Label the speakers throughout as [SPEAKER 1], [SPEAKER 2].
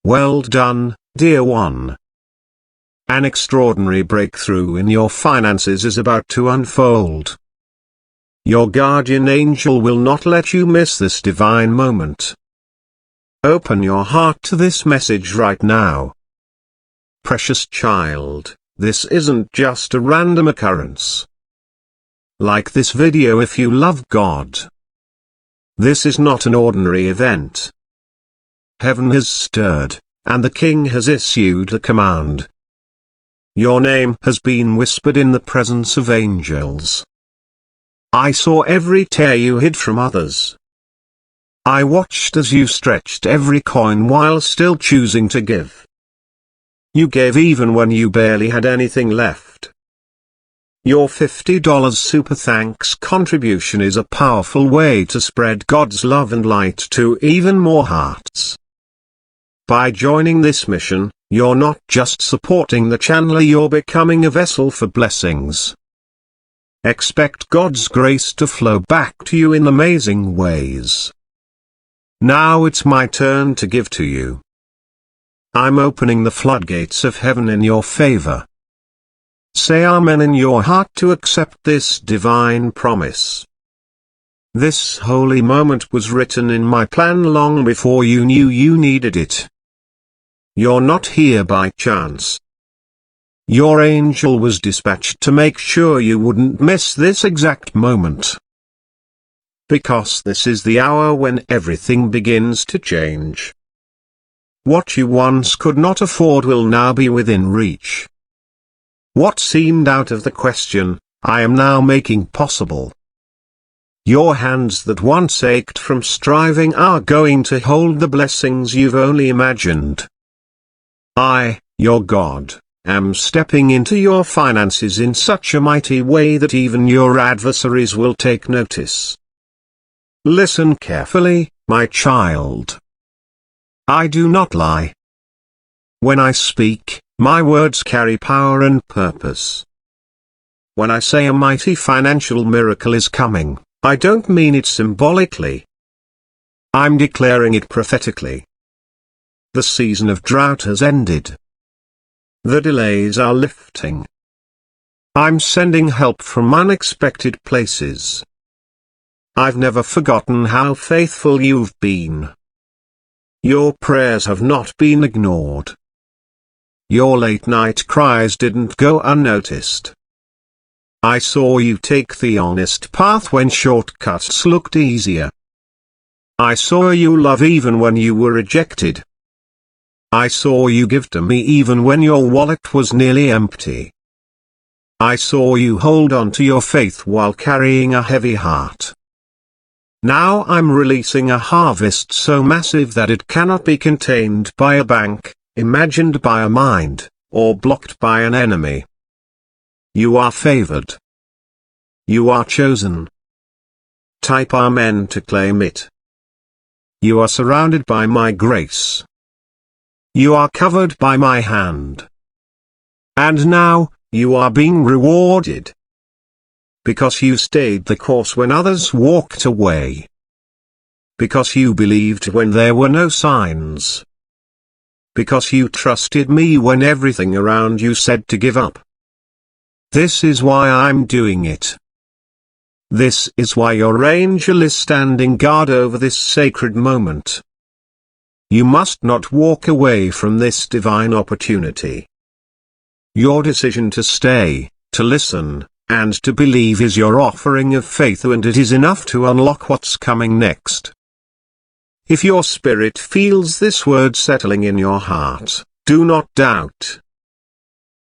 [SPEAKER 1] Well done, dear one. An extraordinary breakthrough in your finances is about to unfold. Your guardian angel will not let you miss this divine moment. Open your heart to this message right now. Precious child, this isn't just a random occurrence. Like this video if you love God. This is not an ordinary event. Heaven has stirred, and the King has issued a command. Your name has been whispered in the presence of angels. I saw every tear you hid from others. I watched as you stretched every coin while still choosing to give. You gave even when you barely had anything left. Your $50 super thanks contribution is a powerful way to spread God's love and light to even more hearts. By joining this mission, you're not just supporting the channel, you're becoming a vessel for blessings. Expect God's grace to flow back to you in amazing ways. Now it's my turn to give to you. I'm opening the floodgates of heaven in your favor. Say Amen in your heart to accept this divine promise. This holy moment was written in my plan long before you knew you needed it. You're not here by chance. Your angel was dispatched to make sure you wouldn't miss this exact moment. Because this is the hour when everything begins to change. What you once could not afford will now be within reach. What seemed out of the question, I am now making possible. Your hands that once ached from striving are going to hold the blessings you've only imagined. I, your God, am stepping into your finances in such a mighty way that even your adversaries will take notice. Listen carefully, my child. I do not lie. When I speak, my words carry power and purpose. When I say a mighty financial miracle is coming, I don't mean it symbolically. I'm declaring it prophetically. The season of drought has ended. The delays are lifting. I'm sending help from unexpected places. I've never forgotten how faithful you've been. Your prayers have not been ignored. Your late-night cries didn't go unnoticed. I saw you take the honest path when shortcuts looked easier. I saw you love even when you were rejected. I saw you give to me even when your wallet was nearly empty. I saw you hold on to your faith while carrying a heavy heart. Now I'm releasing a harvest so massive that it cannot be contained by a bank, imagined by a mind, or blocked by an enemy. You are favored. You are chosen. Type Amen to claim it. You are surrounded by my grace. You are covered by my hand. And now, you are being rewarded. Because you stayed the course when others walked away. Because you believed when there were no signs. Because you trusted me when everything around you said to give up. This is why I'm doing it. This is why your angel is standing guard over this sacred moment. You must not walk away from this divine opportunity. Your decision to stay, to listen, and to believe is your offering of faith, and it is enough to unlock what's coming next. If your spirit feels this word settling in your heart, do not doubt.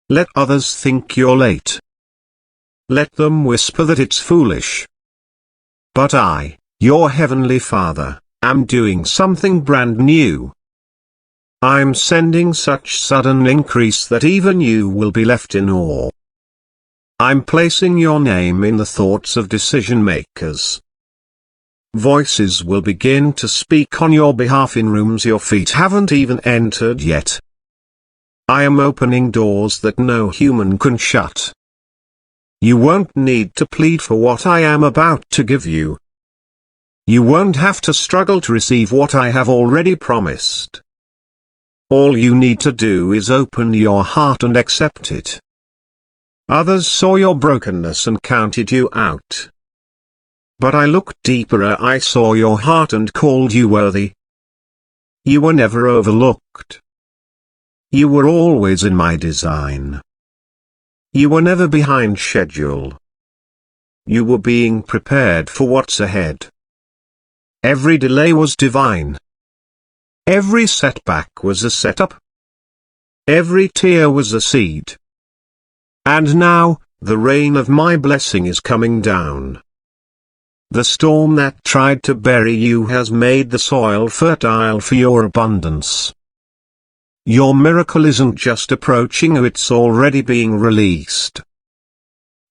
[SPEAKER 1] Let others think you're late. Let them whisper that it's foolish. But I, your Heavenly Father, am doing something brand new. I'm sending such sudden increase that even you will be left in awe. I'm placing your name in the thoughts of decision makers. Voices will begin to speak on your behalf in rooms your feet haven't even entered yet. I am opening doors that no human can shut. You won't need to plead for what I am about to give you. You won't have to struggle to receive what I have already promised. All you need to do is open your heart and accept it. Others saw your brokenness and counted you out. But I looked deeper. I saw your heart and called you worthy. You were never overlooked. You were always in my design. You were never behind schedule. You were being prepared for what's ahead. Every delay was divine. Every setback was a setup. Every tear was a seed. And now, the rain of my blessing is coming down. The storm that tried to bury you has made the soil fertile for your abundance. Your miracle isn't just approaching, it's already being released.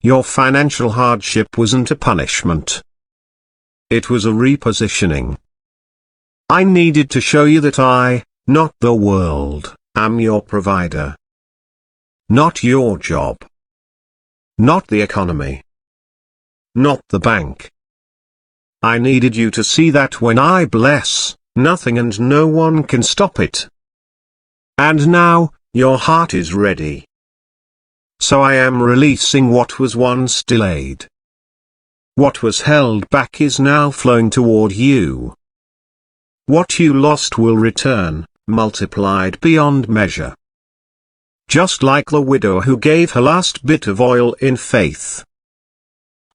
[SPEAKER 1] Your financial hardship wasn't a punishment. It was a repositioning. I needed to show you that I, not the world, am your provider. Not your job. Not the economy. Not the bank. I needed you to see that when I bless, nothing and no one can stop it. And now, your heart is ready. So I am releasing what was once delayed. What was held back is now flowing toward you. What you lost will return, multiplied beyond measure. Just like the widow who gave her last bit of oil in faith.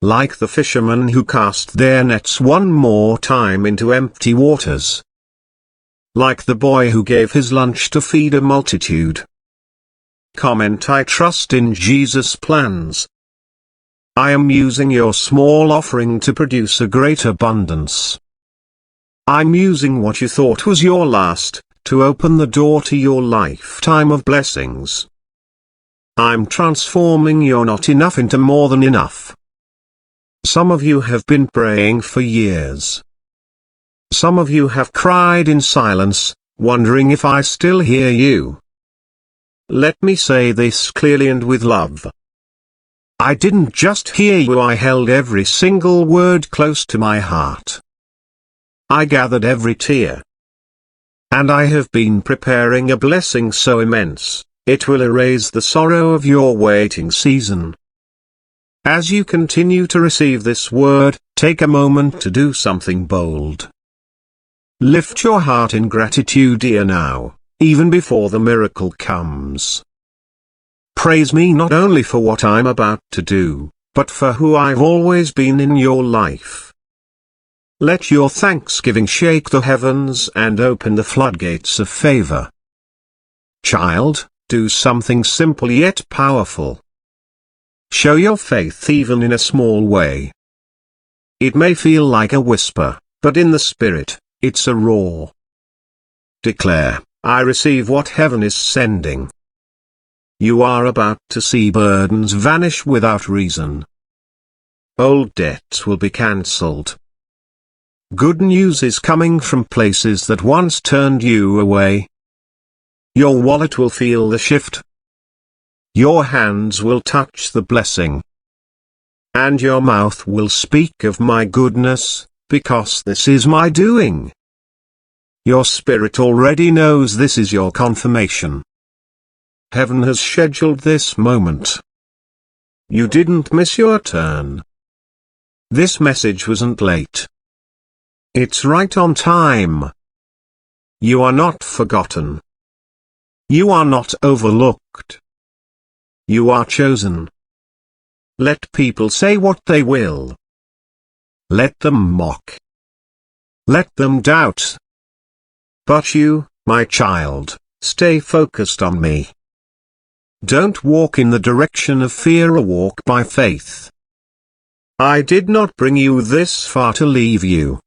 [SPEAKER 1] Like the fishermen who cast their nets one more time into empty waters. Like the boy who gave his lunch to feed a multitude. Comment: I trust in Jesus' plans. I am using your small offering to produce a great abundance. I'm using what you thought was your last, to open the door to your lifetime of blessings. I'm transforming your not enough into more than enough. Some of you have been praying for years. Some of you have cried in silence, wondering if I still hear you. Let me say this clearly and with love. I didn't just hear you, I held every single word close to my heart. I gathered every tear. And I have been preparing a blessing so immense, it will erase the sorrow of your waiting season. As you continue to receive this word, take a moment to do something bold. Lift your heart in gratitude here now, even before the miracle comes. Praise me not only for what I'm about to do, but for who I've always been in your life. Let your thanksgiving shake the heavens and open the floodgates of favor. Child, do something simple yet powerful. Show your faith even in a small way. It may feel like a whisper, but in the spirit, it's a roar. Declare, I receive what heaven is sending. You are about to see burdens vanish without reason. Old debts will be cancelled. Good news is coming from places that once turned you away. Your wallet will feel the shift. Your hands will touch the blessing. And your mouth will speak of my goodness, because this is my doing. Your spirit already knows this is your confirmation. Heaven has scheduled this moment. You didn't miss your turn. This message wasn't late. It's right on time. You are not forgotten. You are not overlooked. You are chosen. Let people say what they will. Let them mock. Let them doubt. But you, my child, stay focused on me. Don't walk in the direction of fear or walk by faith. I did not bring you this far to leave you.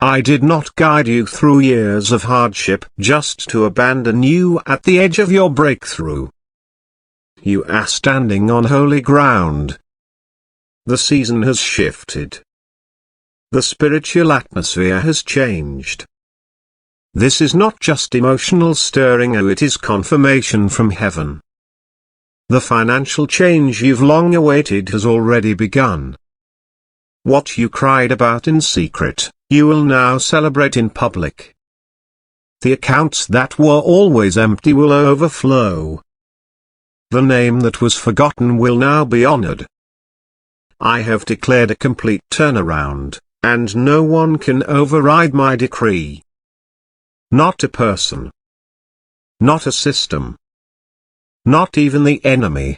[SPEAKER 1] I did not guide you through years of hardship just to abandon you at the edge of your breakthrough. You are standing on holy ground. The season has shifted. The spiritual atmosphere has changed. This is not just emotional stirring, it is confirmation from heaven. The financial change you've long awaited has already begun. What you cried about in secret, you will now celebrate in public. The accounts that were always empty will overflow. The name that was forgotten will now be honored. I have declared a complete turnaround, and no one can override my decree. Not a person. Not a system. Not even the enemy.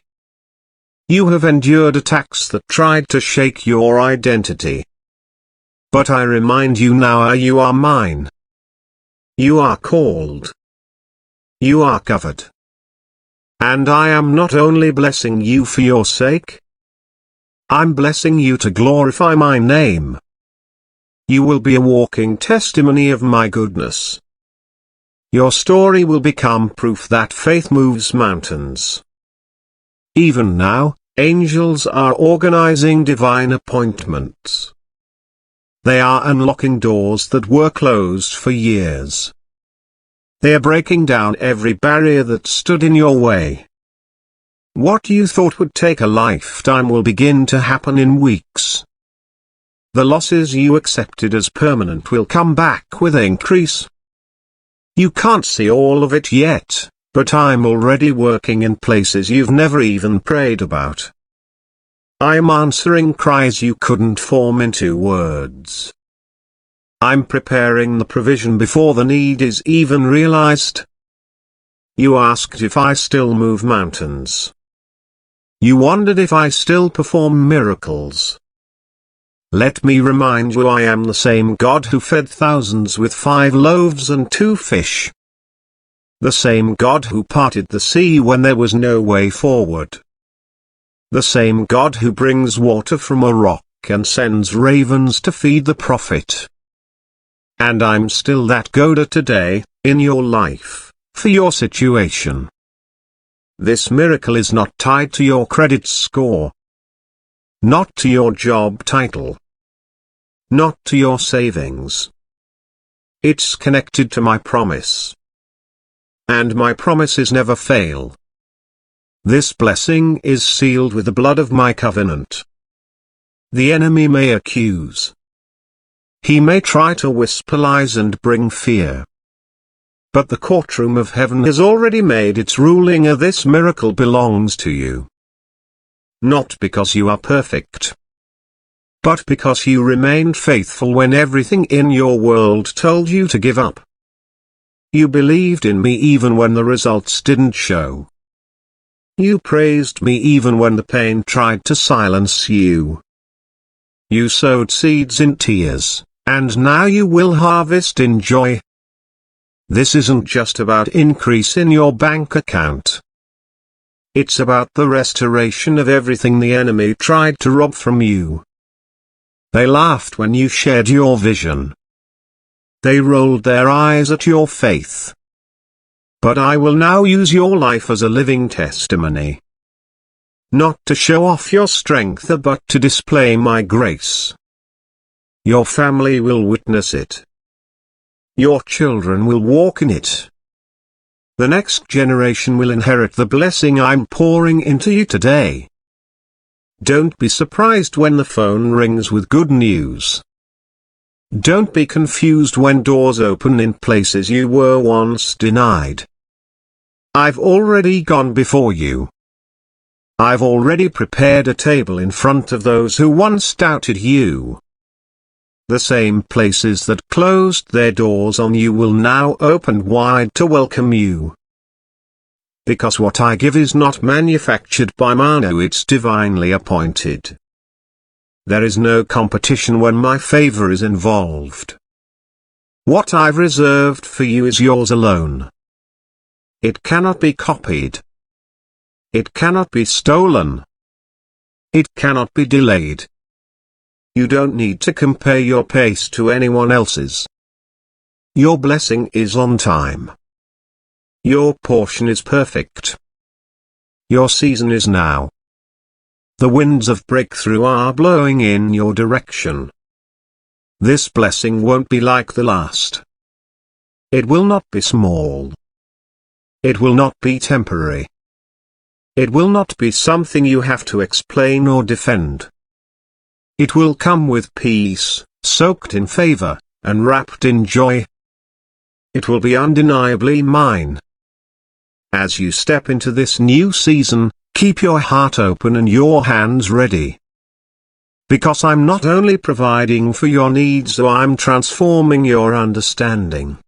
[SPEAKER 1] You have endured attacks that tried to shake your identity. But I remind you now, you are mine. You are called. You are covered. And I am not only blessing you for your sake. I'm blessing you to glorify my name. You will be a walking testimony of my goodness. Your story will become proof that faith moves mountains. Even now, angels are organizing divine appointments. They are unlocking doors that were closed for years. They are breaking down every barrier that stood in your way. What you thought would take a lifetime will begin to happen in weeks. The losses you accepted as permanent will come back with increase. You can't see all of it yet, but I'm already working in places you've never even prayed about. I'm answering cries you couldn't form into words. I'm preparing the provision before the need is even realized. You asked if I still move mountains. You wondered if I still perform miracles. Let me remind you, I am the same God who fed thousands with 5 loaves and 2 fish. The same God who parted the sea when there was no way forward. The same God who brings water from a rock and sends ravens to feed the prophet. And I'm still that God today, in your life, for your situation. This miracle is not tied to your credit score. Not to your job title. Not to your savings. It's connected to my promise. And my promises never fail. This blessing is sealed with the blood of my covenant. The enemy may accuse. He may try to whisper lies and bring fear. But the courtroom of heaven has already made its ruling, this miracle belongs to you. Not because you are perfect, but because you remained faithful when everything in your world told you to give up. You believed in me even when the results didn't show. You praised me even when the pain tried to silence you. You sowed seeds in tears, and now you will harvest in joy. This isn't just about increase in your bank account. It's about the restoration of everything the enemy tried to rob from you. They laughed when you shared your vision. They rolled their eyes at your faith. But I will now use your life as a living testimony. Not to show off your strength, but to display my grace. Your family will witness it. Your children will walk in it. The next generation will inherit the blessing I'm pouring into you today. Don't be surprised when the phone rings with good news. Don't be confused when doors open in places you were once denied. I've already gone before you. I've already prepared a table in front of those who once doubted you. The same places that closed their doors on you will now open wide to welcome you. Because what I give is not manufactured by Manu, it's divinely appointed. There is no competition when my favor is involved. What I've reserved for you is yours alone. It cannot be copied. It cannot be stolen. It cannot be delayed. You don't need to compare your pace to anyone else's. Your blessing is on time. Your portion is perfect. Your season is now. The winds of breakthrough are blowing in your direction. This blessing won't be like the last. It will not be small. It will not be temporary. It will not be something you have to explain or defend. It will come with peace, soaked in favor, and wrapped in joy. it will be undeniably mine. As you step into this new season, keep your heart open and your hands ready. Because I'm not only providing for your needs, I'm transforming your understanding.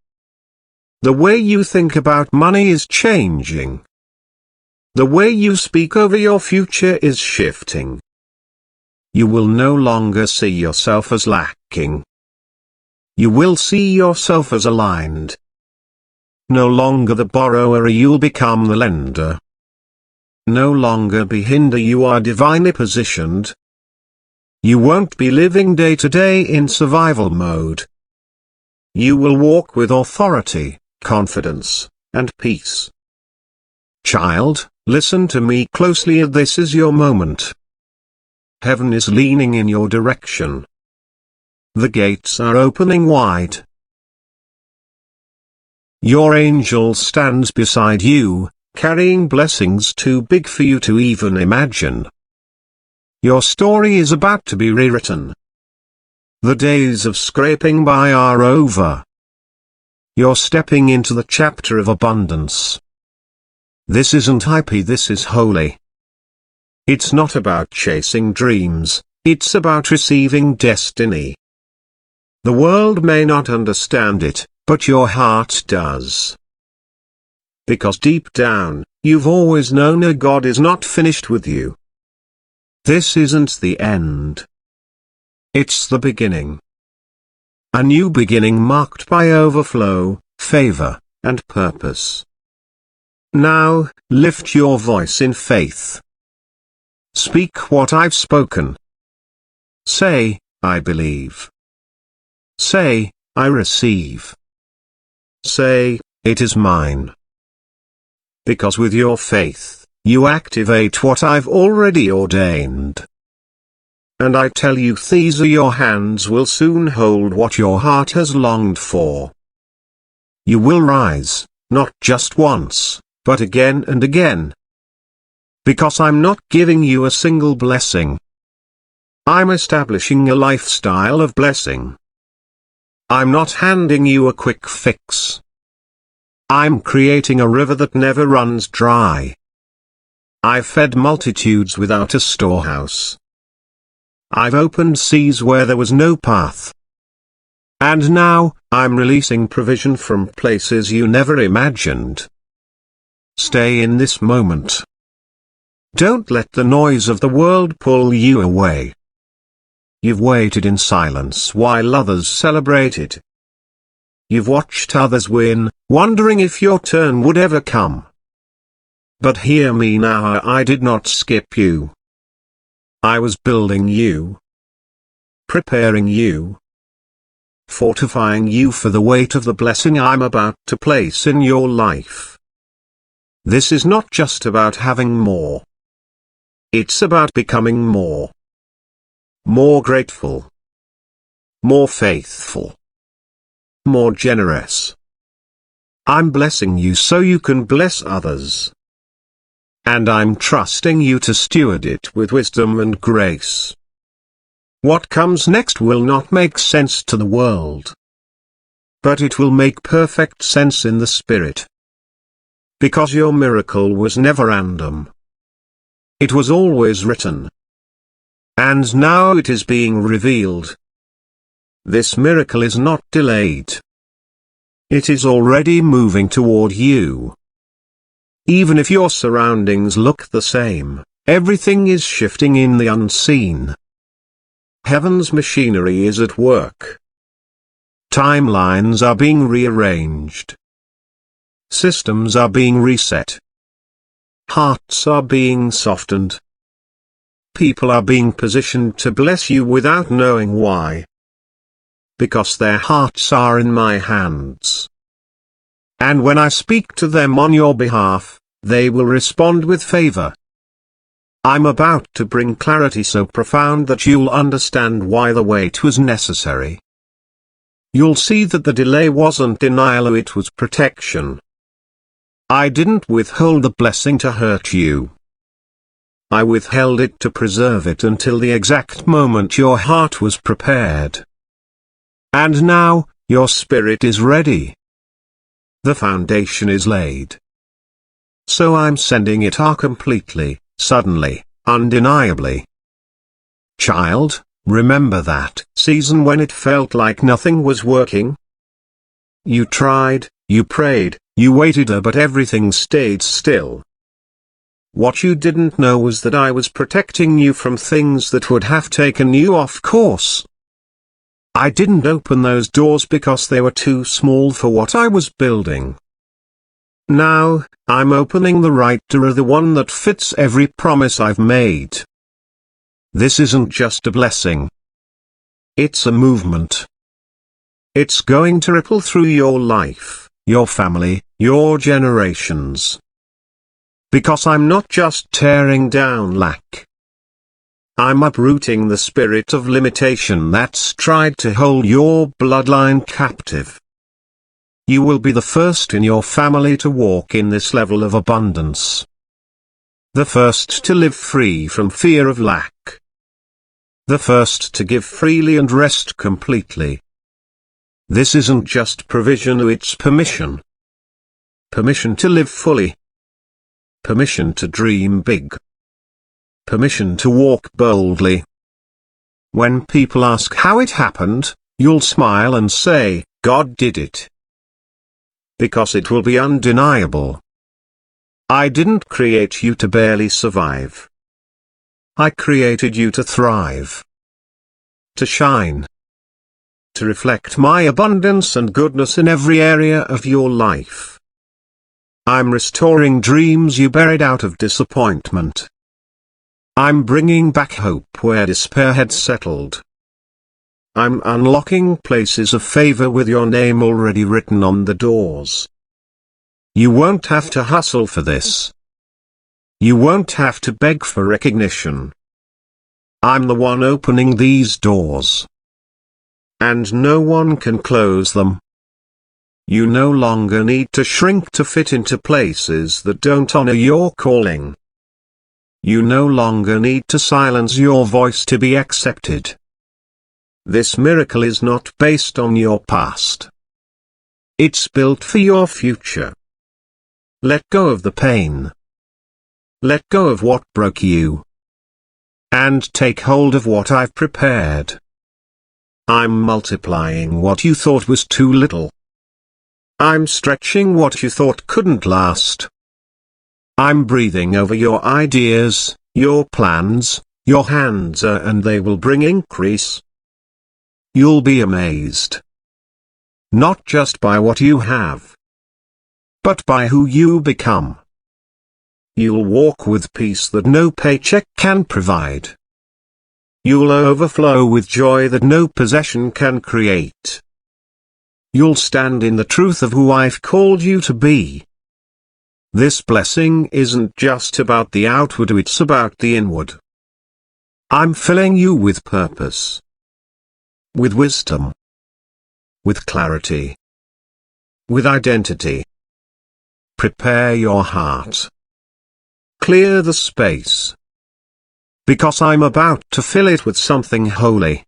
[SPEAKER 1] The way you think about money is changing. The way you speak over your future is shifting. You will no longer see yourself as lacking. You will see yourself as aligned. No longer the borrower, you'll become the lender. No longer be hindered, you are divinely positioned. You won't be living day to day in survival mode. You will walk with authority, confidence, and peace. Child, listen to me closely. This is your moment. Heaven is leaning in your direction. The gates are opening wide. Your angel stands beside you, carrying blessings too big for you to even imagine. Your story is about to be rewritten. The days of scraping by are over. You're stepping into the chapter of abundance. This isn't hype, this is holy. It's not about chasing dreams, it's about receiving destiny. The world may not understand it, but your heart does. Because deep down, you've always known a God is not finished with you. This isn't the end. It's the beginning. A new beginning marked by overflow, favor, and purpose. Now, lift your voice in faith. Speak what I've spoken. Say, I believe. Say, I receive. Say, it is mine. Because with your faith, you activate what I've already ordained. And I tell you, these are your hands will soon hold what your heart has longed for. You will rise, not just once, but again and again. Because I'm not giving you a single blessing. I'm establishing a lifestyle of blessing. I'm not handing you a quick fix. I'm creating a river that never runs dry. I've fed multitudes without a storehouse. I've opened seas where there was no path. And now, I'm releasing provision from places you never imagined. Stay in this moment. Don't let the noise of the world pull you away. You've waited in silence while others celebrated. You've watched others win, wondering if your turn would ever come. But hear me now, I did not skip you. I was building you, preparing you, fortifying you for the weight of the blessing I'm about to place in your life. This is not just about having more. It's about becoming more. More grateful. More faithful. More generous. I'm blessing you so you can bless others. And I'm trusting you to steward it with wisdom and grace. What comes next will not make sense to the world. But it will make perfect sense in the spirit. Because your miracle was never random. It was always written. And now it is being revealed. This miracle is not delayed. It is already moving toward you. Even if your surroundings look the same, everything is shifting in the unseen. Heaven's machinery is at work. Timelines are being rearranged. Systems are being reset. Hearts are being softened. People are being positioned to bless you without knowing why. Because their hearts are in my hands. And when I speak to them on your behalf, they will respond with favor. I'm about to bring clarity so profound that you'll understand why the wait was necessary. You'll see that the delay wasn't denial, it was protection. I didn't withhold the blessing to hurt you. I withheld it to preserve it until the exact moment your heart was prepared. And now, your spirit is ready. The foundation is laid. So I'm sending it completely, suddenly, undeniably. Child, remember that season when it felt like nothing was working? You tried, you prayed, you waited, but everything stayed still. What you didn't know was that I was protecting you from things that would have taken you off course. I didn't open those doors because they were too small for what I was building. Now, I'm opening the right door, the one that fits every promise I've made. This isn't just a blessing. It's a movement. It's going to ripple through your life, your family, your generations. Because I'm not just tearing down lack. I'm uprooting the spirit of limitation that's tried to hold your bloodline captive. You will be the first in your family to walk in this level of abundance. The first to live free from fear of lack. The first to give freely and rest completely. This isn't just provision, it's permission. Permission to live fully. Permission to dream big. Permission to walk boldly. When people ask how it happened, you'll smile and say, God did it. Because it will be undeniable. I didn't create you to barely survive. I created you to thrive. To shine. To reflect my abundance and goodness in every area of your life. I'm restoring dreams you buried out of disappointment. I'm bringing back hope where despair had settled. I'm unlocking places of favor with your name already written on the doors. You won't have to hustle for this. You won't have to beg for recognition. I'm the one opening these doors. And no one can close them. You no longer need to shrink to fit into places that don't honor your calling. You no longer need to silence your voice to be accepted. This miracle is not based on your past. It's built for your future. Let go of the pain. Let go of what broke you. And take hold of what I've prepared. I'm multiplying what you thought was too little. I'm stretching what you thought couldn't last. I'm breathing over your ideas, your plans, your hands and they will bring increase. You'll be amazed. Not just by what you have, but by who you become. You'll walk with peace that no paycheck can provide. You'll overflow with joy that no possession can create. You'll stand in the truth of who I've called you to be. This blessing isn't just about the outward, it's about the inward. I'm filling you with purpose. With wisdom. With clarity. With identity. Prepare your heart. Clear the space. Because I'm about to fill it with something holy.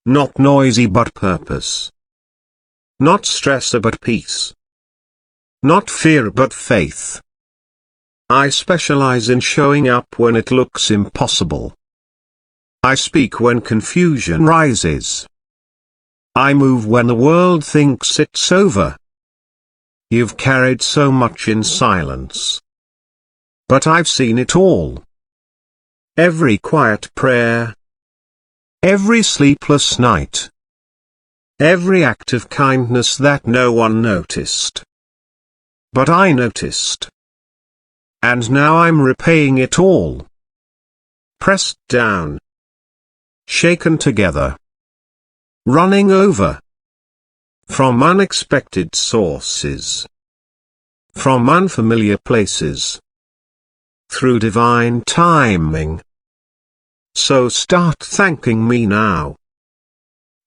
[SPEAKER 1] Not noisy but purpose. Not stress but peace. Not fear but faith. I specialize in showing up when it looks impossible. I speak when confusion rises. I move when the world thinks it's over. You've carried so much in silence. But I've seen it all. Every quiet prayer. Every sleepless night. Every act of kindness that no one noticed. But I noticed. And now I'm repaying it all. Pressed down. Shaken together. Running over. From unexpected sources. From unfamiliar places. Through divine timing. So start thanking me now.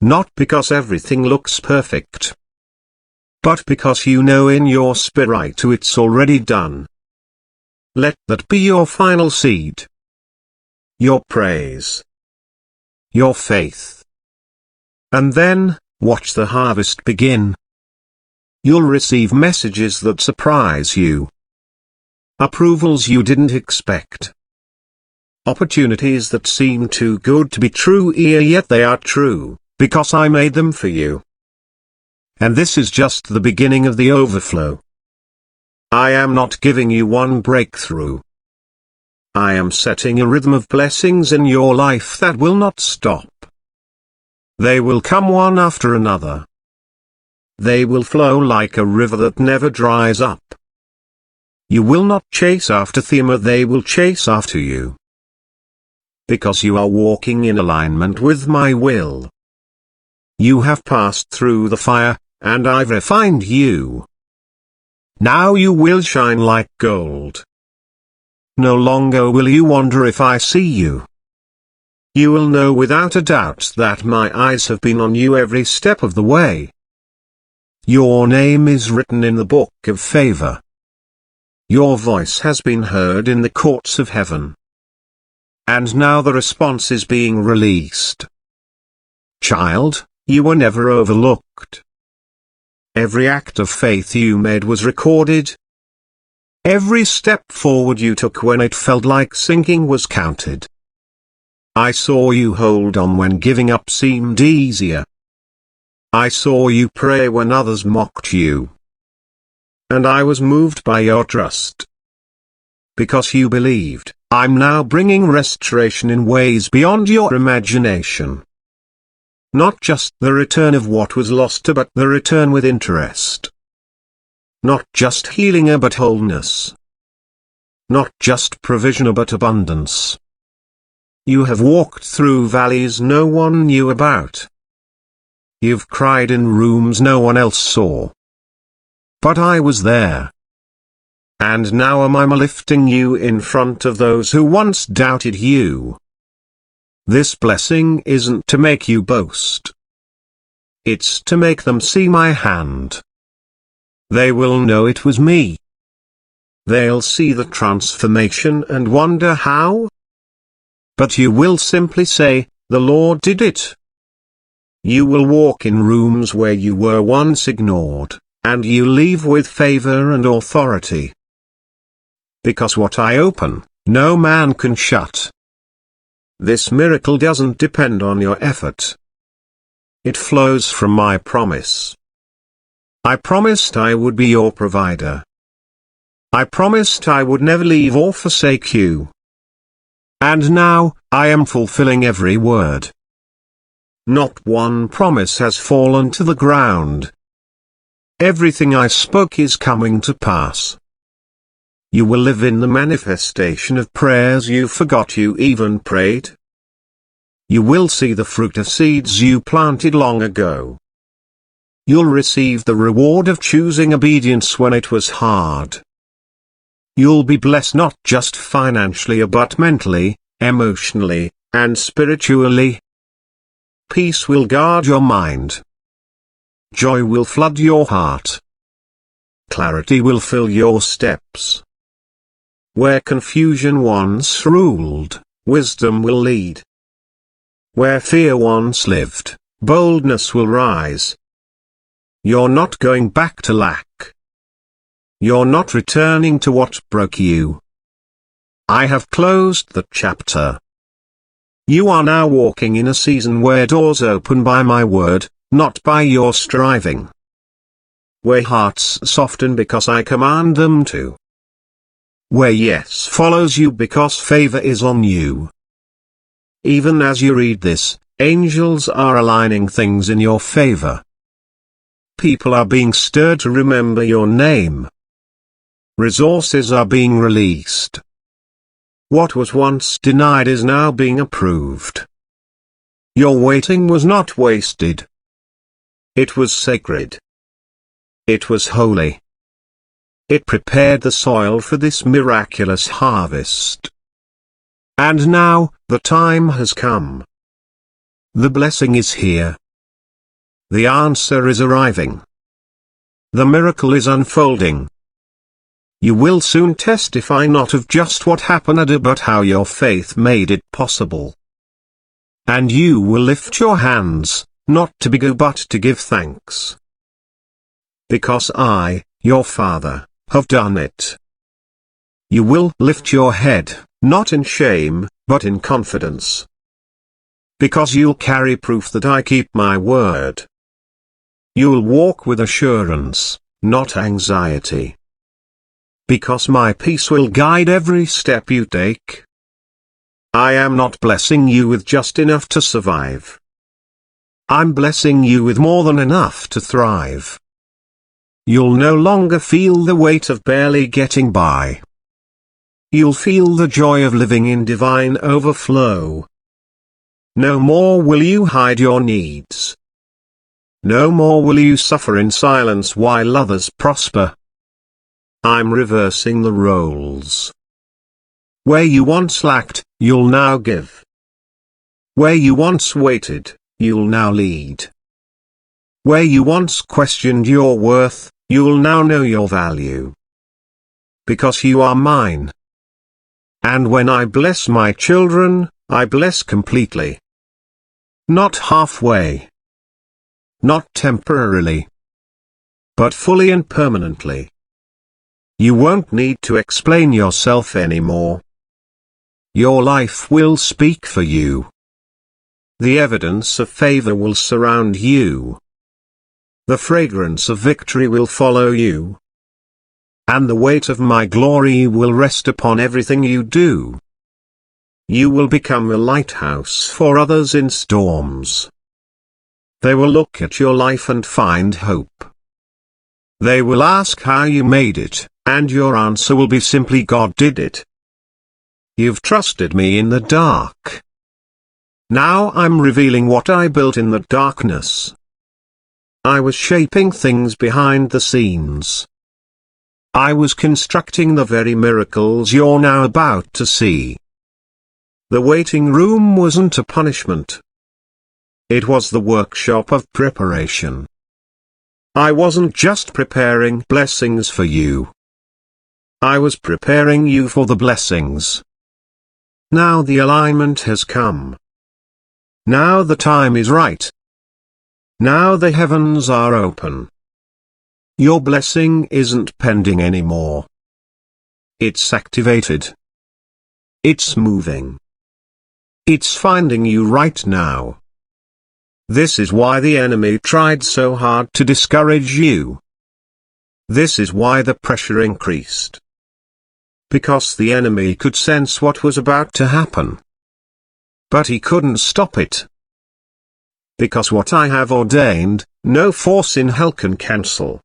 [SPEAKER 1] Not because everything looks perfect. But because you know in your spirit it's already done. Let that be your final seed. Your praise. Your faith. And then, watch the harvest begin. You'll receive messages that surprise you. Approvals you didn't expect. Opportunities that seem too good to be true, yet they are true, because I made them for you. And this is just the beginning of the overflow. I am not giving you one breakthrough. I am setting a rhythm of blessings in your life that will not stop. They will come one after another. They will flow like a river that never dries up. You will not chase after them, they will chase after you. Because you are walking in alignment with my will. You have passed through the fire, and I've refined you. Now you will shine like gold. No longer will you wonder if I see you. You will know without a doubt that my eyes have been on you every step of the way. Your name is written in the book of favor. Your voice has been heard in the courts of heaven. And now the response is being released. Child, you were never overlooked. Every act of faith you made was recorded. Every step forward you took when it felt like sinking was counted. I saw you hold on when giving up seemed easier. I saw you pray when others mocked you. And I was moved by your trust. Because you believed, I'm now bringing restoration in ways beyond your imagination. Not just the return of what was lost, but the return with interest. Not just healing, but wholeness. Not just provision, but abundance. You have walked through valleys no one knew about. You've cried in rooms no one else saw. But I was there. And now I'm lifting you in front of those who once doubted you. This blessing isn't to make you boast. It's to make them see my hand. They will know it was me. They'll see the transformation and wonder how. But you will simply say, the Lord did it. You will walk in rooms where you were once ignored, and you leave with favor and authority. Because what I open, no man can shut. This miracle doesn't depend on your effort. It flows from my promise. I promised I would be your provider. I promised I would never leave or forsake you. And now, I am fulfilling every word. Not one promise has fallen to the ground. Everything I spoke is coming to pass. You will live in the manifestation of prayers you forgot you even prayed. You will see the fruit of seeds you planted long ago. You'll receive the reward of choosing obedience when it was hard. You'll be blessed not just financially but mentally, emotionally, and spiritually. Peace will guard your mind. Joy will flood your heart. Clarity will fill your steps. Where confusion once ruled, wisdom will lead. Where fear once lived, boldness will rise. You're not going back to lack. You're not returning to what broke you. I have closed the chapter. You are now walking in a season where doors open by my word, not by your striving. Where hearts soften because I command them to. Where yes follows you because favor is on you. Even as you read this, angels are aligning things in your favor. People are being stirred to remember your name. Resources are being released. What was once denied is now being approved. Your waiting was not wasted. It was sacred. It was holy. It prepared the soil for this miraculous harvest. And now, the time has come. The blessing is here. The answer is arriving. The miracle is unfolding. You will soon testify not of just what happened but how your faith made it possible. And you will lift your hands, not to be good but to give thanks. because I, your Father, have done it. You will lift your head, not in shame, but in confidence. Because you'll carry proof that I keep my word. You'll walk with assurance, not anxiety. Because my peace will guide every step you take. I am not blessing you with just enough to survive. I'm blessing you with more than enough to thrive. You'll no longer feel the weight of barely getting by. You'll feel the joy of living in divine overflow. No more will you hide your needs. No more will you suffer in silence while others prosper. I'm reversing the roles. Where you once lacked, you'll now give. Where you once waited, you'll now lead. Where you once questioned your worth, you'll now know your value. Because you are mine. And when I bless my children, I bless completely. Not halfway. Not temporarily. But fully and permanently. You won't need to explain yourself anymore. Your life will speak for you. The evidence of favor will surround you. The fragrance of victory will follow you. And the weight of my glory will rest upon everything you do. You will become a lighthouse for others in storms. They will look at your life and find hope. They will ask how you made it, and your answer will be simply God did it. You've trusted me in the dark. Now I'm revealing what I built in the darkness. I was shaping things behind the scenes. I was constructing the very miracles you're now about to see. The waiting room wasn't a punishment. It was the workshop of preparation. I wasn't just preparing blessings for you. I was preparing you for the blessings. Now the alignment has come. Now the time is right. Now the heavens are open. Your blessing isn't pending anymore. It's activated. It's moving. It's finding you right now. This is why the enemy tried so hard to discourage you. This is why the pressure increased. Because the enemy could sense what was about to happen. But he couldn't stop it. Because what I have ordained, no force in hell can cancel.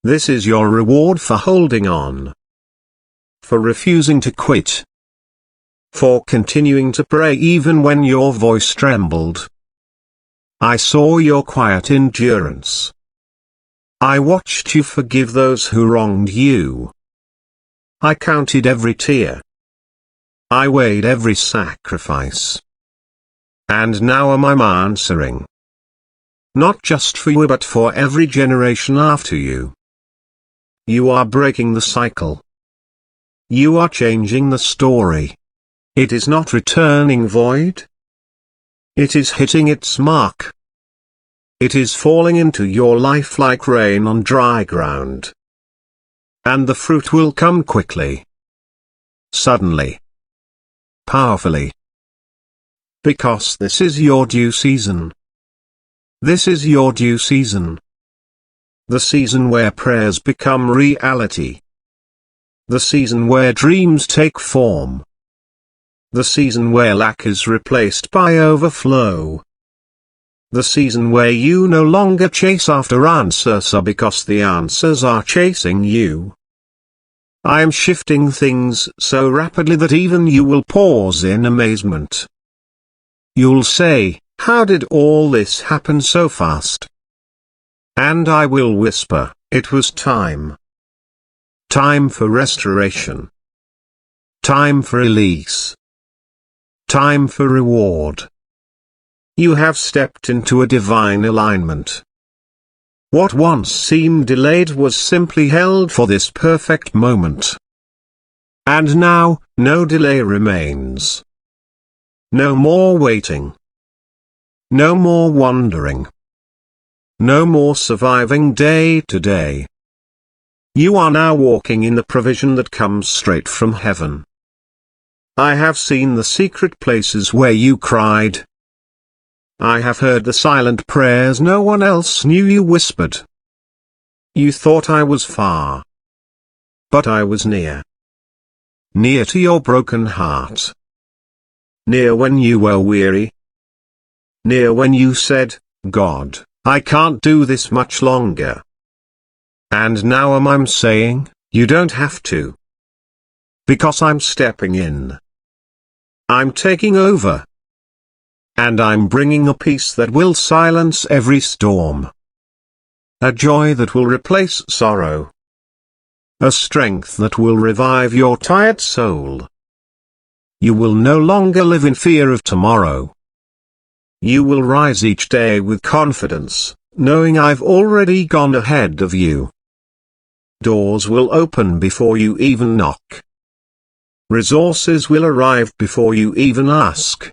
[SPEAKER 1] This is your reward for holding on. For refusing to quit. For continuing to pray even when your voice trembled. I saw your quiet endurance. I watched you forgive those who wronged you. I counted every tear. I weighed every sacrifice. And now I'm answering. Not just for you but for every generation after you. You are breaking the cycle. You are changing the story. It is not returning void. It is hitting its mark. It is falling into your life like rain on dry ground. And the fruit will come quickly. Suddenly. Powerfully. Because this is your due season. This is your due season. The season where prayers become reality. The season where dreams take form. The season where lack is replaced by overflow. The season where you no longer chase after answers because the answers are chasing you. I am shifting things so rapidly that even you will pause in amazement. You'll say, how did all this happen so fast? And I will whisper, it was time. Time for restoration. Time for release. Time for reward. You have stepped into a divine alignment. What once seemed delayed was simply held for this perfect moment. And now, no delay remains. No more waiting. No more wondering. No more surviving day to day. You are now walking in the provision that comes straight from heaven. I have seen the secret places where you cried. I have heard the silent prayers no one else knew you whispered. You thought I was far. But I was near. Near to your broken heart. Near when you were weary. Near when you said, God, I can't do this much longer. And now I'm saying, you don't have to. Because I'm stepping in. I'm taking over. And I'm bringing a peace that will silence every storm. A joy that will replace sorrow. A strength that will revive your tired soul. You will no longer live in fear of tomorrow. You will rise each day with confidence, knowing I've already gone ahead of you. Doors will open before you even knock. Resources will arrive before you even ask.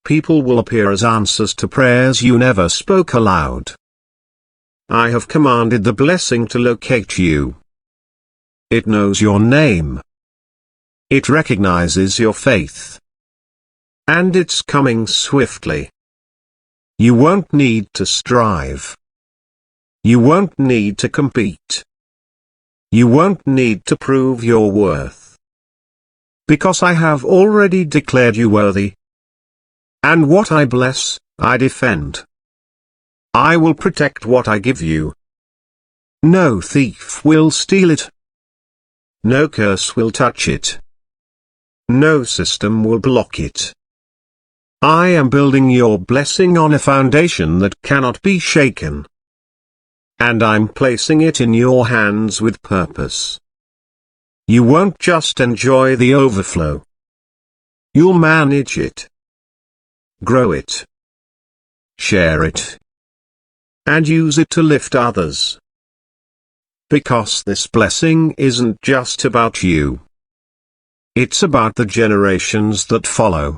[SPEAKER 1] People will appear as answers to prayers you never spoke aloud. I have commanded the blessing to locate you. It knows your name. It recognizes your faith. And it's coming swiftly. You won't need to strive. You won't need to compete. You won't need to prove your worth. Because I have already declared you worthy. And what I bless, I defend. I will protect what I give you. No thief will steal it. No curse will touch it. No system will block it. I am building your blessing on a foundation that cannot be shaken. And I'm placing it in your hands with purpose. You won't just enjoy the overflow. You'll manage it. Grow it. Share it. And use it to lift others. Because this blessing isn't just about you. It's about the generations that follow.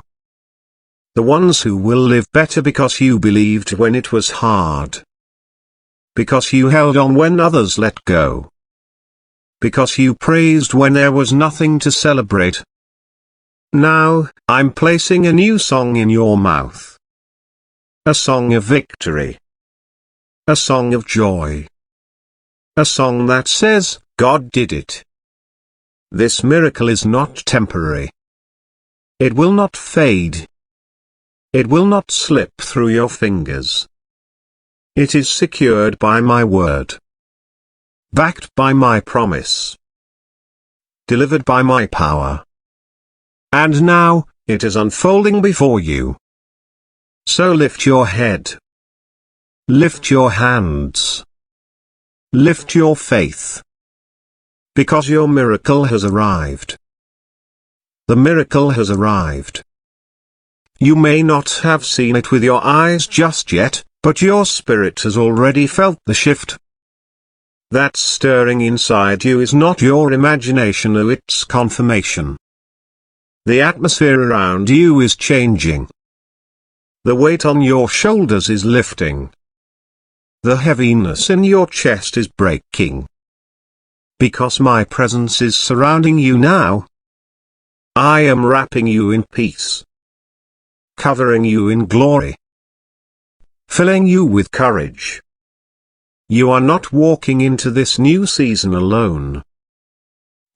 [SPEAKER 1] The ones who will live better because you believed when it was hard. Because you held on when others let go. Because you praised when there was nothing to celebrate. Now, I'm placing a new song in your mouth. A song of victory. A song of joy. A song that says, God did it. This miracle is not temporary. It will not fade. It will not slip through your fingers. It is secured by my word. Backed by my promise. Delivered by my power. And now, it is unfolding before you. So lift your head. Lift your hands. Lift your faith. Because your miracle has arrived. The miracle has arrived. You may not have seen it with your eyes just yet, but your spirit has already felt the shift. That stirring inside you is not your imagination, it's confirmation. The atmosphere around you is changing. The weight on your shoulders is lifting. The heaviness in your chest is breaking. Because my presence is surrounding you now. I am wrapping you in peace. Covering you in glory. Filling you with courage. You are not walking into this new season alone.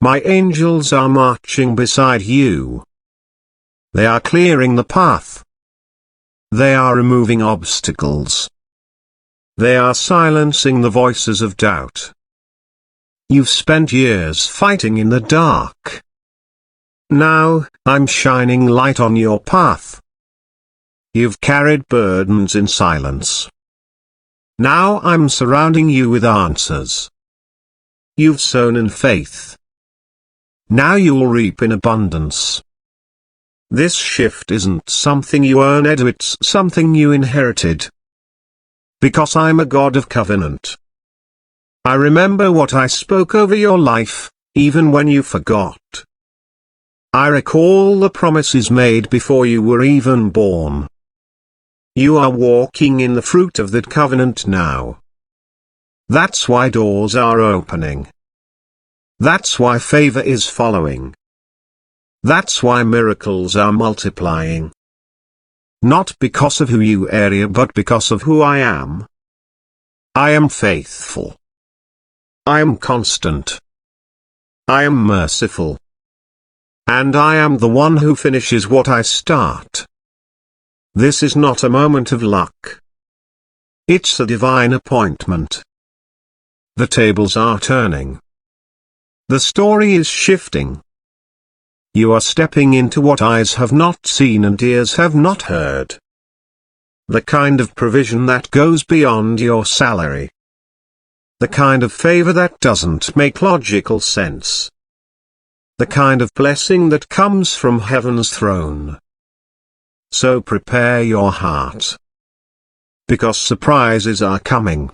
[SPEAKER 1] My angels are marching beside you. They are clearing the path. They are removing obstacles. They are silencing the voices of doubt. You've spent years fighting in the dark. Now, I'm shining light on your path. You've carried burdens in silence. Now I'm surrounding you with answers. You've sown in faith. Now you'll reap in abundance. This shift isn't something you earned, it's something you inherited. Because I'm a God of covenant. I remember what I spoke over your life, even when you forgot. I recall the promises made before you were even born. You are walking in the fruit of that covenant now. That's why doors are opening. That's why favor is following. That's why miracles are multiplying. Not because of who you are, but because of who I am. I am faithful. I am constant. I am merciful. And I am the one who finishes what I start. This is not a moment of luck. It's a divine appointment. The tables are turning. The story is shifting. You are stepping into what eyes have not seen and ears have not heard. The kind of provision that goes beyond your salary. The kind of favor that doesn't make logical sense. The kind of blessing that comes from heaven's throne. So prepare your heart. Because surprises are coming.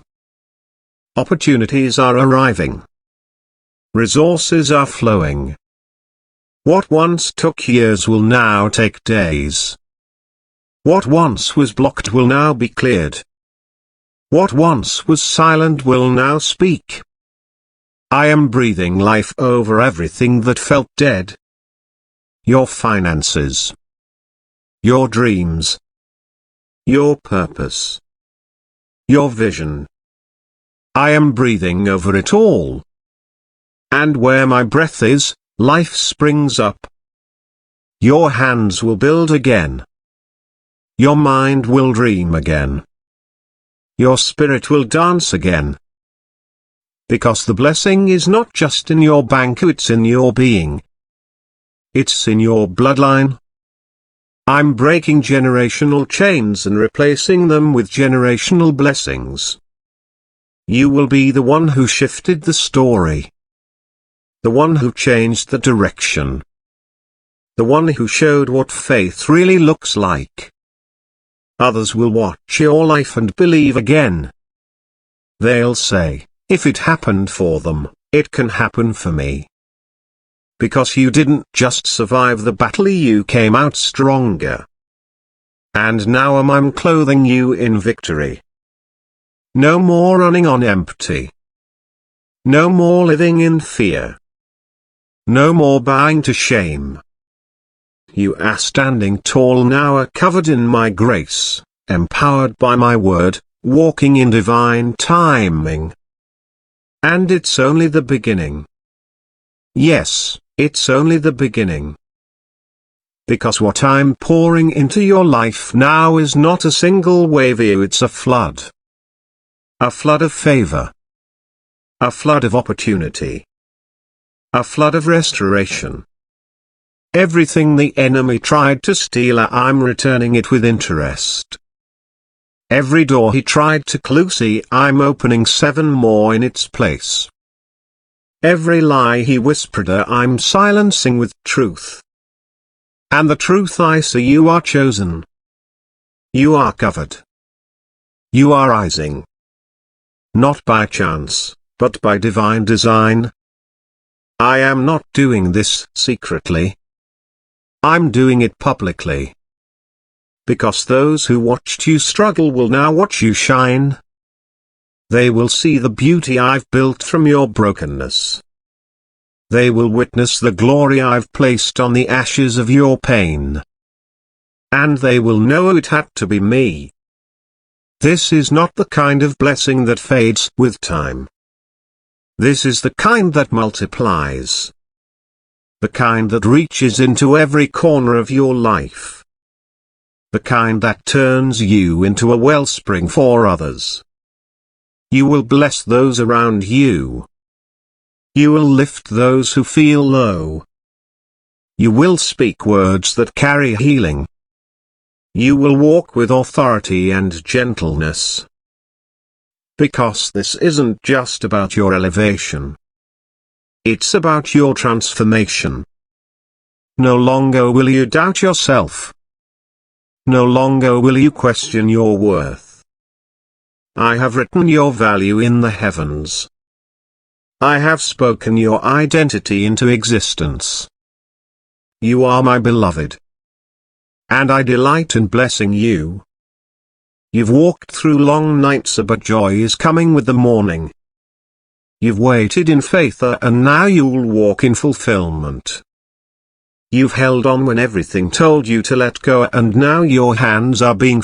[SPEAKER 1] Opportunities are arriving. Resources are flowing. What once took years will now take days. What once was blocked will now be cleared. What once was silent will now speak. I am breathing life over everything that felt dead. Your finances. Your dreams. Your purpose. Your vision. I am breathing over it all. And where my breath is, life springs up. Your hands will build again. Your mind will dream again. Your spirit will dance again. Because the blessing is not just in your bank, it's in your being. It's in your bloodline. I'm breaking generational chains and replacing them with generational blessings. You will be the one who shifted the story. The one who changed the direction. The one who showed what faith really looks like. Others will watch your life and believe again. They'll say, if it happened for them, it can happen for me. Because you didn't just survive the battle, you came out stronger. And now I'm clothing you in victory. No more running on empty. No more living in fear. No more bowing to shame. You are standing tall now, are covered in my grace, empowered by my word, walking in divine timing. And it's only the beginning. Yes, it's only the beginning. Because what I'm pouring into your life now is not a single wave, it's a flood. A flood of favor. A flood of opportunity. A flood of restoration. Everything the enemy tried to steal, I'm returning it with interest. Every door he tried to close, I'm opening 7 more in its place. Every lie he whispered, I'm silencing with truth. And the truth I say, you are chosen. You are covered. You are rising. Not by chance, but by divine design. I am not doing this secretly. I'm doing it publicly. Because those who watched you struggle will now watch you shine. They will see the beauty I've built from your brokenness. They will witness the glory I've placed on the ashes of your pain. And they will know it had to be me. This is not the kind of blessing that fades with time. This is the kind that multiplies. The kind that reaches into every corner of your life. The kind that turns you into a wellspring for others. You will bless those around you. You will lift those who feel low. You will speak words that carry healing. You will walk with authority and gentleness. Because this isn't just about your elevation. It's about your transformation. No longer will you doubt yourself. No longer will you question your worth. I have written your value in the heavens. I have spoken your identity into existence. You are my beloved. And I delight in blessing you. You've walked through long nights but joy is coming with the morning. You've waited in faith and now you'll walk in fulfillment. You've held on when everything told you to let go and now your hands are being